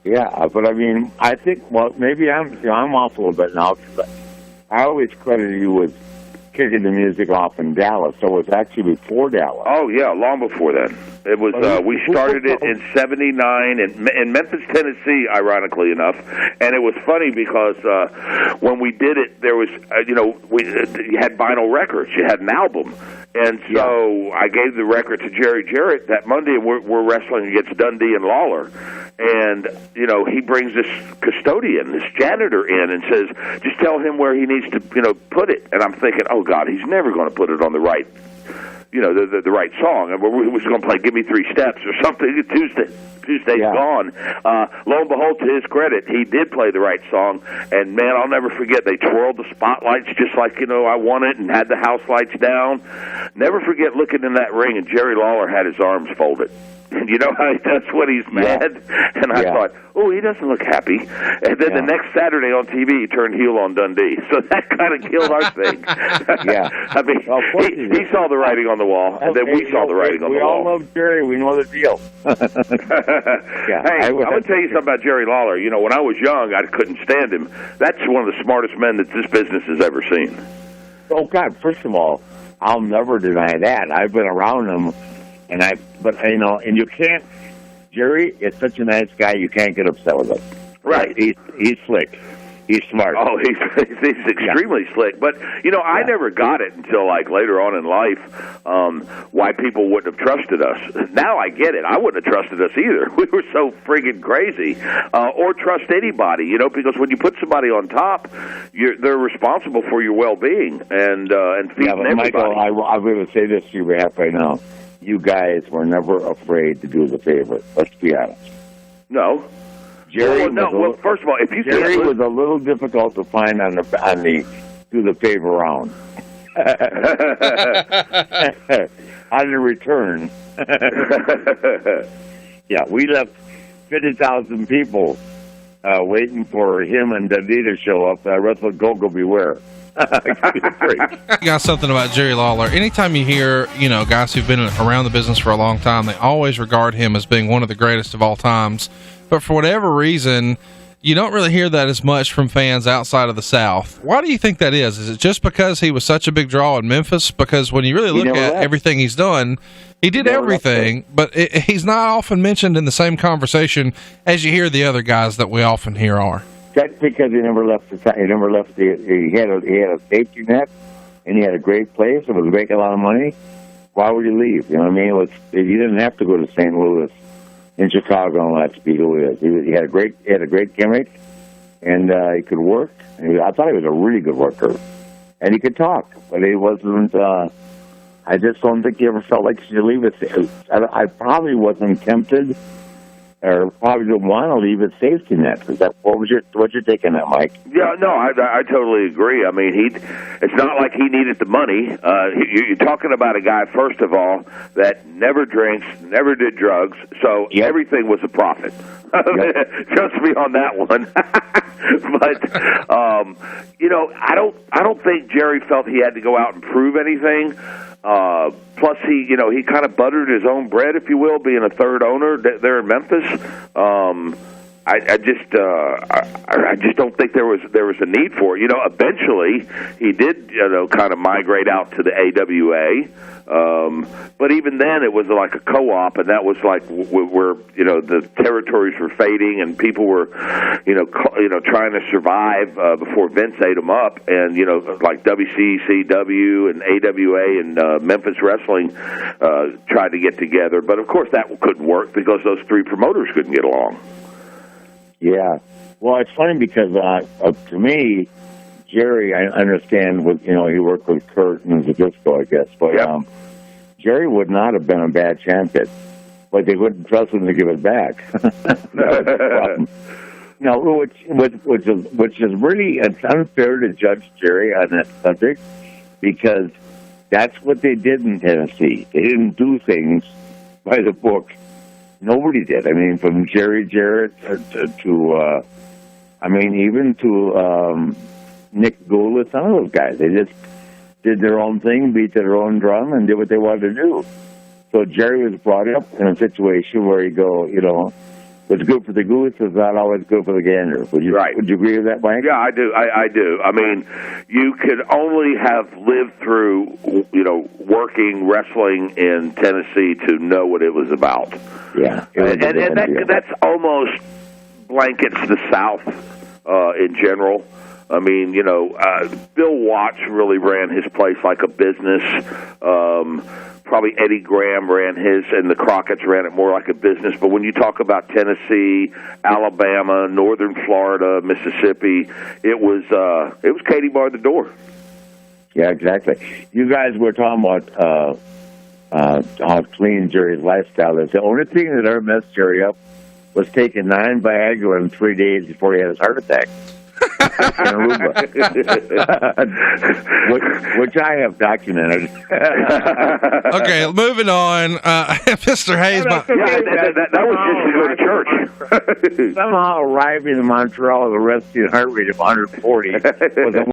Yeah, but I mean, I think, well, maybe I'm off a little bit now, because I always credited you with kicking the music off in Dallas, so it was actually before Dallas. Oh, yeah, long before then. It was. We started it in '79 in Memphis, Tennessee, ironically enough, and it was funny because when we did it, there was, you had vinyl records, you had an album, and so I gave the record to Jerry Jarrett that Monday, and we're wrestling against Dundee and Lawler. And, he brings this custodian, this janitor in and says, just tell him where he needs to, put it. And I'm thinking, oh, God, he's never going to put it on the right, the right song. And we was going to play Give Me Three Steps or something. Tuesday's gone. Lo and behold, to his credit, he did play the right song. And, man, I'll never forget, they twirled the spotlights just like, I won it, and had the house lights down. Never forget looking in that ring, and Jerry Lawler had his arms folded. And you know how he does when he's mad? And I thought, oh, he doesn't look happy. And then the next Saturday on TV, he turned heel on Dundee. So that kind of killed our thing. I mean, he saw the writing on the wall, and then we saw the writing on the wall. We all love Jerry. We know the deal. Hey, I'm going to tell you something about Jerry Lawler. When I was young, I couldn't stand him. That's one of the smartest men that this business has ever seen. Oh, God, first of all, I'll never deny that. I've been around him. And you can't. Jerry is such a nice guy. You can't get upset with him. Right. He's slick. He's smart. Oh, he's extremely slick. But I never got it until later on in life why people wouldn't have trusted us. Now I get it. I wouldn't have trusted us either. We were so friggin' crazy. Or trust anybody. Because when you put somebody on top, they're responsible for your well-being and feeding everybody. Michael, I'm going to say this to you right now. You guys were never afraid to do the favor. Let's be honest. No. Jerry. Well, first of all, if you Jerry was a little difficult to find on the do the favor round. On the return. We left 50,000 people waiting for him and Dundee to show up. The rest of Go Beware. You got something about Jerry Lawler. Anytime you hear, guys who've been around the business for a long time, they always regard him as being one of the greatest of all times. But for whatever reason, you don't really hear that as much from fans outside of the South. Why do you think that is? Is it just because he was such a big draw in Memphis? Because when you really look at everything he's done, he did everything, but he's not often mentioned in the same conversation as you hear the other guys that we often hear are. That's because he never left he had a safety net, and he had a great place. It was making a lot of money. Why would he leave? You know what I mean? He didn't have to go to St. Louis, in Chicago, and let speed who he is. He had a great gimmick, and he could work. I thought he was a really good worker, and he could talk, but he wasn't. I just don't think he ever felt like he should leave it. I probably wasn't tempted. Or probably don't want to leave a safety net. What's your take on that, Mike? Yeah, no, I totally agree. I mean, it's not like he needed the money. You're talking about a guy, first of all, that never drinks, never did drugs, so everything was a profit. Trust me on that one. But I don't think Jerry felt he had to go out and prove anything. Plus, he kind of buttered his own bread, if you will, being a third owner there in Memphis. I just don't think there was a need for it. Eventually he did kind of migrate out to the AWA, but even then it was like a co-op, and that was like where the territories were fading and people were trying to survive before Vince ate them up, and like WCCW and AWA and Memphis Wrestling tried to get together, but of course that couldn't work because those three promoters couldn't get along. Yeah. Well, it's funny because to me, Jerry, I understand he worked with Kurt and Zbyszko, I guess, but Jerry would not have been a bad champion, but they wouldn't trust him to give it back. No, which is really, it's unfair to judge Jerry on that subject because that's what they did in Tennessee. They didn't do things by the book. Nobody did. I mean, from Jerry Jarrett to even to Nick Goulet, some of those guys. They just did their own thing, beat their own drum, and did what they wanted to do. So Jerry was brought up in a situation where the what's good for the goose is not always good for the gander. Would you agree with that, Mike? Yeah, I do. I do. I mean, you could only have lived through, working wrestling in Tennessee to know what it was about. Yeah, and that's almost blankets the South in general. I mean, Bill Watts really ran his place like a business. Probably Eddie Graham ran his, and the Crockett's ran it more like a business. But when you talk about Tennessee, Alabama, Northern Florida, Mississippi, it was Katie bar the door. Yeah, exactly. You guys were talking about how clean Jerry's lifestyle is. The only thing that ever messed Jerry up was taking 9 Viagra in 3 days before he had his heart attack. In Aruba. which I have documented. Okay, moving on. Mr. Hayes. That was just to go to church. Somehow arriving in Montreal with a resting heart rate of 140 was